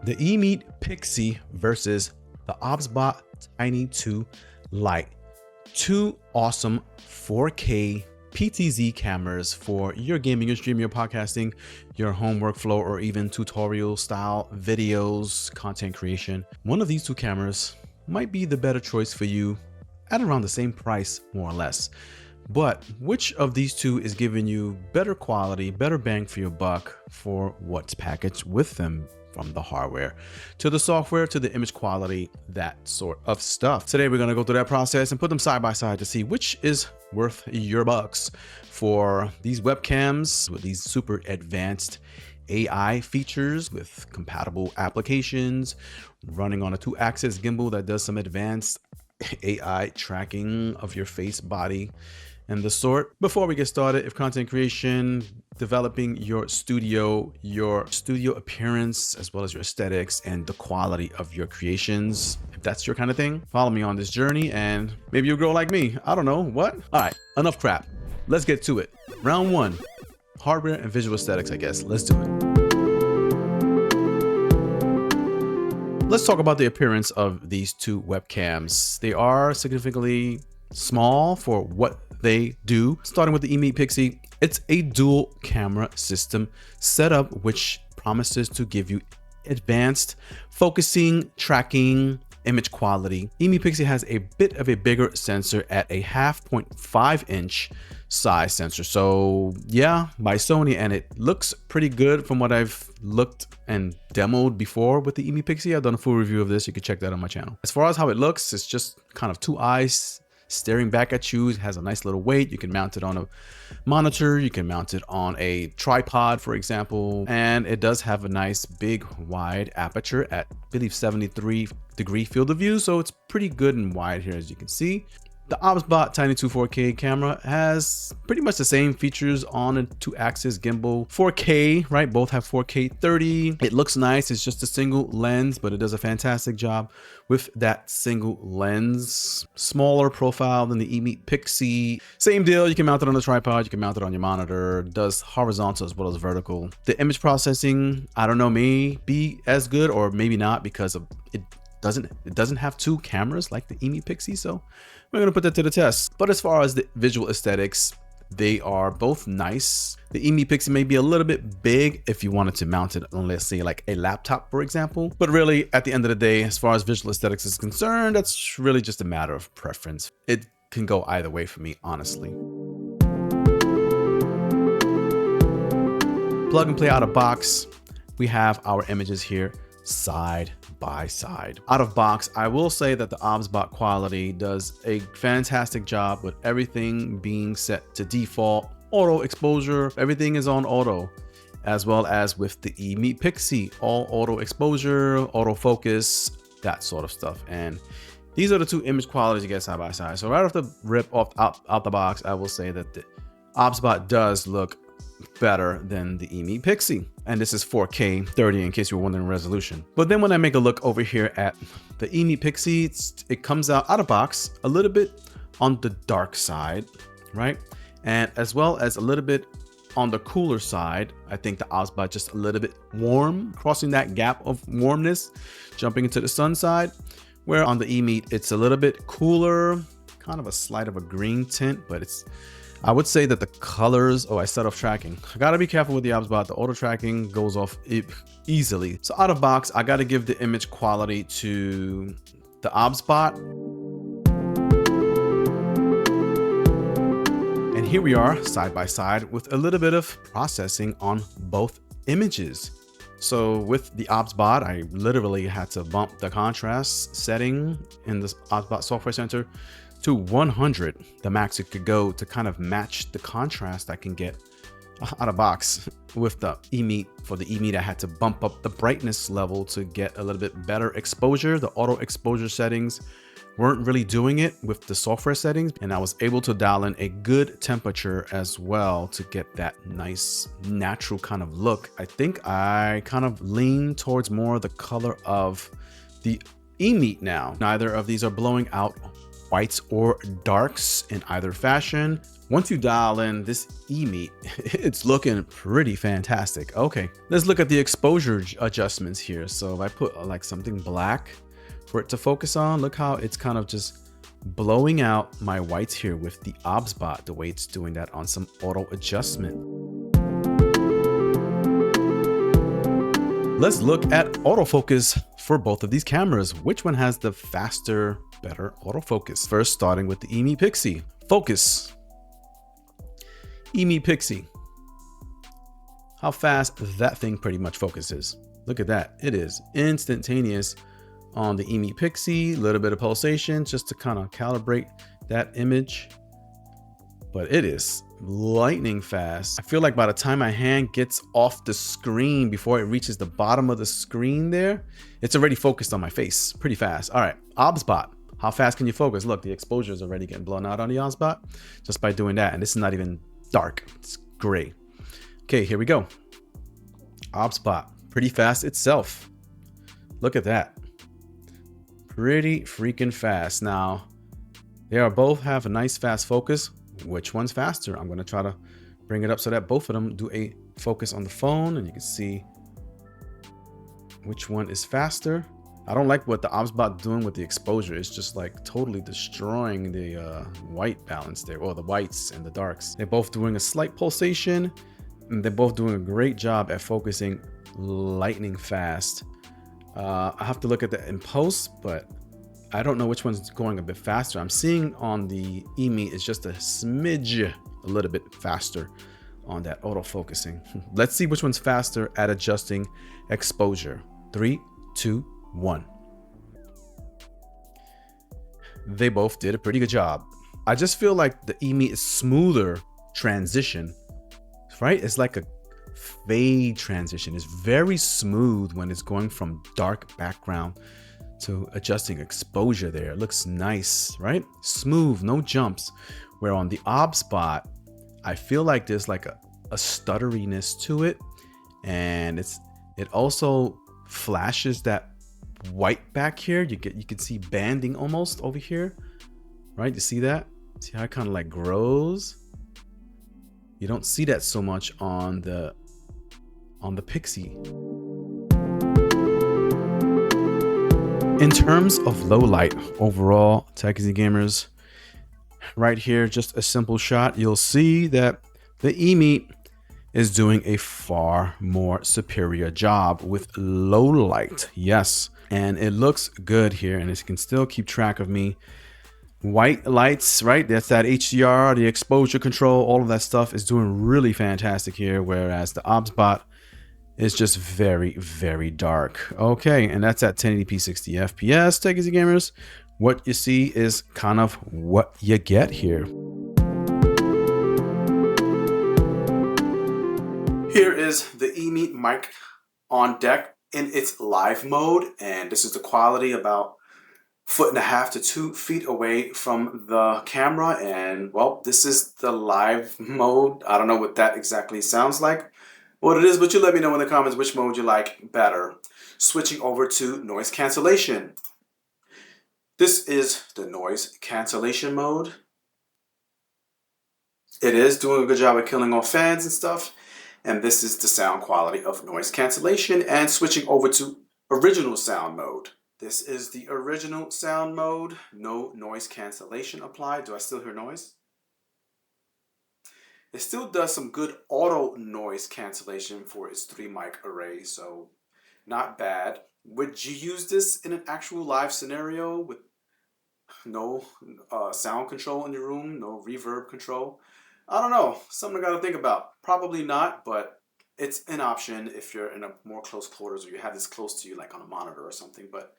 The Emeet Pixy versus the Obsbot Tiny 2 Lite. Two awesome 4K PTZ cameras for your gaming, your streaming, your podcasting, your home workflow, or even tutorial style videos, content creation. One of these two cameras might be the better choice for you at around the same price, more or less. But which of these two is giving you better quality, better bang for your buck for what's packaged with them, from the hardware to the software to the image quality, that sort of stuff? Today, we're going to go through that process and put them side by side to see which is worth your bucks for these webcams with these super advanced AI features with compatible applications, running on a 2-axis gimbal that does some advanced AI tracking of your face, body, and the sort. Before we get started, if content creation, developing your studio appearance, as well as your aesthetics and the quality of your creations, if that's your kind of thing, follow me on this journey and maybe you'll grow like me. I don't know what. All right, enough crap. Let's get to it. Round one, hardware and visual aesthetics, I guess. Let's do it. Let's talk about the appearance of these two webcams. They are significantly small for what they do. Starting with the Emeet Pixy, it's a dual camera system setup which promises to give you advanced focusing, tracking, image quality. Emeet Pixy has a bit of a bigger sensor at a 0.5-inch size sensor. So yeah, by Sony, and it looks pretty good from what I've looked and demoed before with the Emeet Pixy. I've done a full review of this. You can check that on my channel. As far as how it looks, it's just kind of two eyes staring back at you. It has a nice little weight. You can mount it on a monitor. You can mount it on a tripod, for example. And it does have a nice big wide aperture at, I believe, 73-degree field of view. So it's pretty good and wide here, as you can see. The Obsbot Tiny 2 4K camera has pretty much the same features on a 2-axis gimbal. 4K, right? Both have 4K 30. It looks nice. It's just a single lens, but it does a fantastic job with that single lens. Smaller profile than the Emeet Pixy. Same deal. You can mount it on a tripod. You can mount it on your monitor. It does horizontal as well as vertical. The image processing, I don't know, may be as good or maybe not, because of it doesn't have two cameras like the Emeet Pixy, so we're going to put that to the test. But as far as the visual aesthetics, they are both nice. The Emeet Pixy may be a little bit big if you wanted to mount it on, let's say, like a laptop, for example. But really, at the end of the day, as far as visual aesthetics is concerned, that's really just a matter of preference. It can go either way for me, honestly. Plug and play out of box. We have our images here side by side. Out of box, I will say that the Obsbot quality does a fantastic job with everything being set to default, auto exposure, everything is on auto, as well as with the Emeet Pixy, all auto exposure, autofocus, that sort of stuff. And these are the two image qualities you get side by side. So right off the rip, out the box, I will say that the Obsbot does look better than the Emeet Pixy, and this is 4K 30 in case you were wondering resolution. But then when I make a look over here at the Emeet Pixy, it comes out of box a little bit on the dark side, right? And as well as a little bit on the cooler side. I think the Obsbot just a little bit warm, crossing that gap of warmness, jumping into the sun side, where on the Emeet it's a little bit cooler, kind of a slight of a green tint, but I would say that the colors, I set off tracking. I gotta be careful with the Obsbot. The auto tracking goes off easily. So out of box, I gotta give the image quality to the Obsbot. And here we are side by side with a little bit of processing on both images. So with the Obsbot, I literally had to bump the contrast setting in the Obsbot Software Center to 100, the max it could go, to kind of match the contrast I can get out of box. With the Emeet, for the Emeet, I had to bump up the brightness level to get a little bit better exposure. The auto exposure settings weren't really doing it with the software settings, and I was able to dial in a good temperature as well to get that nice natural kind of look. I think I kind of lean towards more the color of the Emeet now. Neither of these are blowing out whites or darks in either fashion. Once you dial in this Emeet, it's looking pretty fantastic. Okay, let's look at the exposure adjustments here. So if I put like something black for it to focus on, look how it's kind of just blowing out my whites here with the Obsbot, the way it's doing that on some auto adjustment. Let's look at autofocus for both of these cameras. Which one has the faster, better autofocus? First, starting with the Emeet Pixy. Focus. Emeet Pixy. How fast that thing pretty much focuses. Look at that. It is instantaneous on the Emeet Pixy. A little bit of pulsation just to kind of calibrate that image. But it is lightning fast. I feel like by the time my hand gets off the screen before it reaches the bottom of the screen there, it's already focused on my face pretty fast. All right, Obsbot. How fast can you focus? Look, the exposure is already getting blown out on the Obsbot just by doing that. And this is not even dark, it's gray. Okay, here we go. Obsbot, pretty fast itself. Look at that. Pretty freaking fast. Now, they are both have a nice fast focus. Which one's faster? I'm going to try to bring it up so that both of them do a focus on the phone, and you can see which one is faster. I don't like what the Obsbot doing with the exposure. It's just like totally destroying the white balance there, or the whites and the darks. They're both doing a slight pulsation, and they're both doing a great job at focusing lightning fast. I have to look at that in post, but I don't know which one's going a bit faster. I'm seeing on the Emeet it's just a smidge, a little bit faster on that autofocusing. Let's see which one's faster at adjusting exposure. 3, 2, 1. They both did a pretty good job. I just feel like the Emeet is smoother transition, right? It's like a fade transition. It's very smooth when it's going from dark background to adjusting exposure there. It looks nice, right? Smooth, no jumps. Where on the Obsbot, I feel like there's like a stutteriness to it, and it also flashes that white back here. You can see banding almost over here, right? You see that? See how it kind of like grows? You don't see that so much on the Pixy. In terms of low light overall, Pixy gamers, right here, just a simple shot, you'll see that the Emeet is doing a far more superior job with low light. Yes, and it looks good here, and it can still keep track of me. White lights, right? That's that HDR, the exposure control, all of that stuff is doing really fantastic here, whereas the Obsbot is just very, very dark. Okay, and that's at 1080p 60 FPS, Pixy gamers. What you see is kind of what you get here. Here is the Emeet mic on deck in its live mode, and this is the quality about 1.5 to 2 feet away from the camera. And well, this is the live mode. I don't know what that exactly sounds like, what it is, but you let me know in the comments which mode you like better. Switching over to noise cancellation. This is the noise cancellation mode. It is doing a good job of killing off fans and stuff. And this is the sound quality of noise cancellation. And switching over to original sound mode. This is the original sound mode. No noise cancellation applied. Do I still hear noise? It still does some good auto noise cancellation for its 3 mic array, so not bad. Would you use this in an actual live scenario with no sound control in your room, no reverb control? I don't know, something I gotta think about. Probably not, but it's an option if you're in a more close quarters or you have this close to you like on a monitor or something, but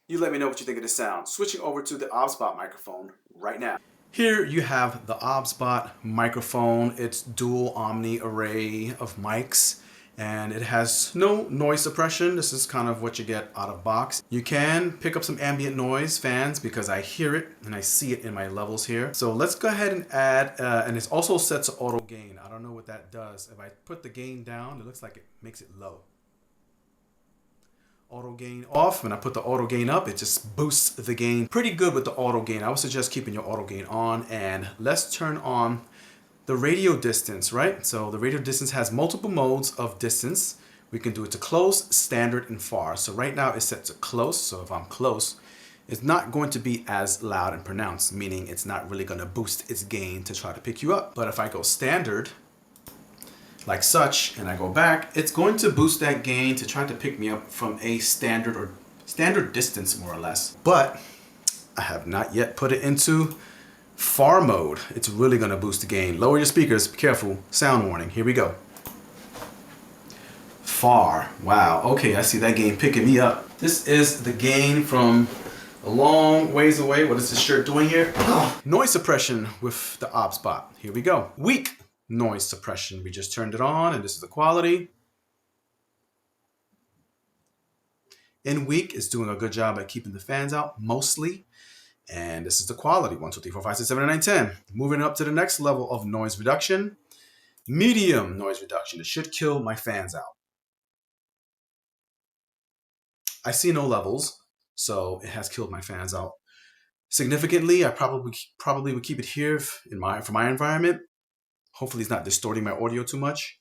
you let me know what you think of the sound. Switching over to the Obsbot microphone right now. Here you have the Obsbot microphone. It's dual omni array of mics, and it has no noise suppression. This is kind of what you get out of box. You can pick up some ambient noise fans because I hear it and I see it in my levels here. So let's go ahead and add, and it's also set to auto gain. I don't know what that does. If I put the gain down, it looks like it makes it low. Auto gain off. When I put the auto gain up, it just boosts the gain pretty good with the auto gain. I would suggest keeping your auto gain on, and let's turn on the radio distance, right? So the radio distance has multiple modes of distance. We can do it to close, standard, and far. So right now it's set to close. So if I'm close, it's not going to be as loud and pronounced, meaning it's not really going to boost its gain to try to pick you up. But if I go standard, like such, and I go back, it's going to boost that gain to try to pick me up from a standard distance, more or less. But I have not yet put it into far mode. It's really going to boost the gain. Lower your speakers, be careful. Sound warning, here we go. Far, wow, okay, I see that gain picking me up. This is the gain from a long ways away. What is this shirt doing here? Noise suppression with the Obsbot. Here we go. Weak noise suppression. We just turned it on, and this is the quality. In weak, it's doing a good job at keeping the fans out, mostly. And this is the quality. 1, 2, 3, 4, 5, 6, 7, 8, 9, 10. Moving up to the next level of noise reduction. Medium noise reduction. It should kill my fans out. I see no levels, so it has killed my fans out significantly. I probably would keep it here for my environment. Hopefully it's not distorting my audio too much.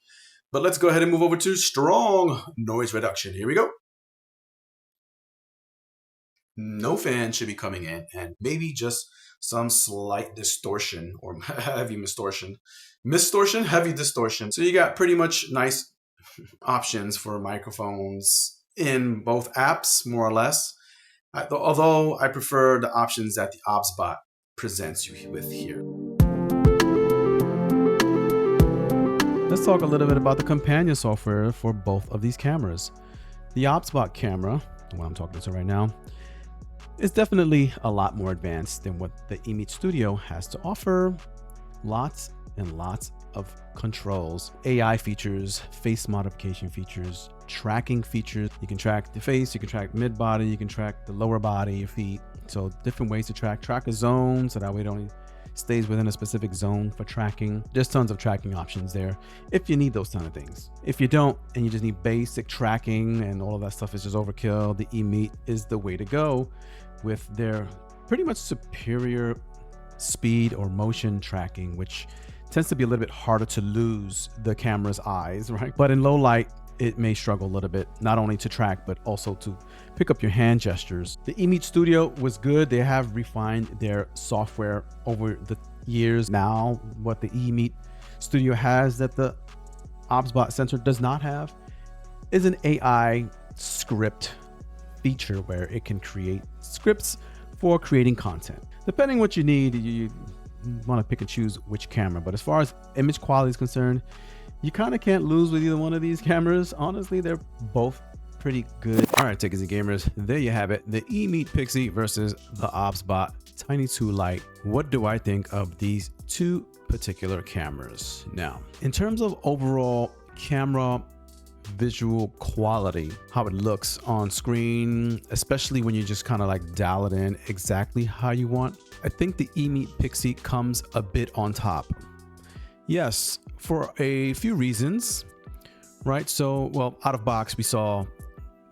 But let's go ahead and move over to strong noise reduction. Here we go. No fan should be coming in, and maybe just some slight distortion or heavy distortion. Heavy distortion. So you got pretty much nice options for microphones in both apps, more or less. Although I prefer the options that the Obsbot presents you with here. Let's talk a little bit about the companion software for both of these cameras. The Obsbot camera, the one I'm talking to right now, is definitely a lot more advanced than what the Emeet Studio has to offer. Lots and lots of controls, AI features, face modification features, tracking features. You can track the face, you can track mid body, you can track the lower body, your feet. So different ways to track a zone, so that way it only stays within a specific zone for tracking. There's tons of tracking options there if you need those kind of things. If you don't, and you just need basic tracking and all of that stuff is just overkill, the Emeet is the way to go with their pretty much superior speed or motion tracking, which tends to be a little bit harder to lose the camera's eyes, right? But in low light, it may struggle a little bit, not only to track, but also to pick up your hand gestures. The Emeet Studio was good. They have refined their software over the years. Now, what the Emeet Studio has that the Obsbot sensor does not have is an AI script feature where it can create scripts for creating content. Depending what you need, you want to pick and choose which camera. But as far as image quality is concerned, you kind of can't lose with either one of these cameras. Honestly, they're both pretty good. All right, Tickets and Gamers, there you have it. The Emeet Pixy versus the Obsbot Tiny 2 Lite. What do I think of these two particular cameras? Now, in terms of overall camera visual quality, how it looks on screen, especially when you just kind of like dial it in exactly how you want, I think the Emeet Pixy comes a bit on top. Yes, for a few reasons, right? So, well, out of box, we saw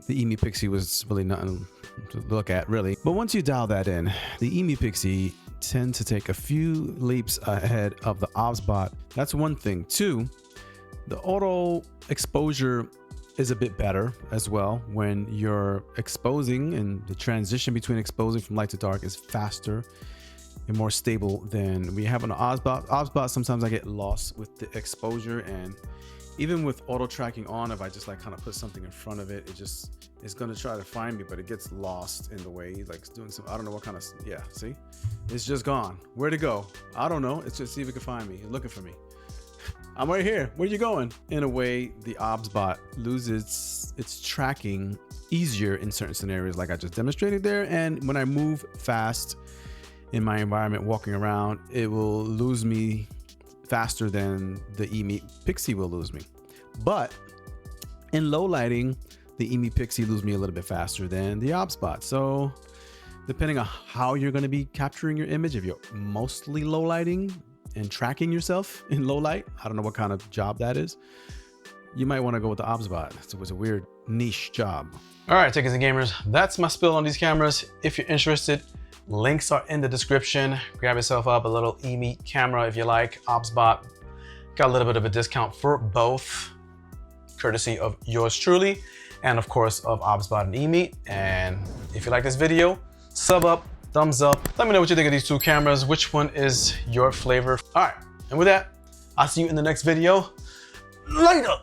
the Emeet Pixy was really nothing to look at, really. But once you dial that in, the Emeet Pixy tend to take a few leaps ahead of the Obsbot. That's one thing. Two, the auto exposure is a bit better as well when you're exposing, and the transition between exposing from light to dark is faster and more stable than we have on the Obsbot. Obsbot, sometimes I get lost with the exposure, and even with auto tracking on, if I just like kind of put something in front of it, it's gonna try to find me, but it gets lost in the way, like doing some, I don't know what kind of, yeah, see? It's just gone. Where'd it go? I don't know. It's just see if it can find me. It's looking for me. I'm right here. Where you going? In a way, the Obsbot loses its tracking easier in certain scenarios like I just demonstrated there. And when I move fast in my environment, walking around, it will lose me faster than the Emeet Pixy will lose me. But in low lighting, the Emeet Pixy loses me a little bit faster than the Obsbot. So depending on how you're going to be capturing your image, if you're mostly low lighting and tracking yourself in low light, I don't know what kind of job that is, you might want to go with the Obsbot. So it was a weird niche job. All right, Tickets and Gamers, that's my spill on these cameras. If you're interested, links are in the description. Grab yourself up a little Emeet camera if you like. Obsbot, Got a little bit of a discount for both, courtesy of yours truly, and of course of Obsbot and Emeet. And if you like this video, sub up, thumbs up. Let me know what you think of these two cameras. Which one is your flavor? All right, and with that, I'll see you in the next video. Later.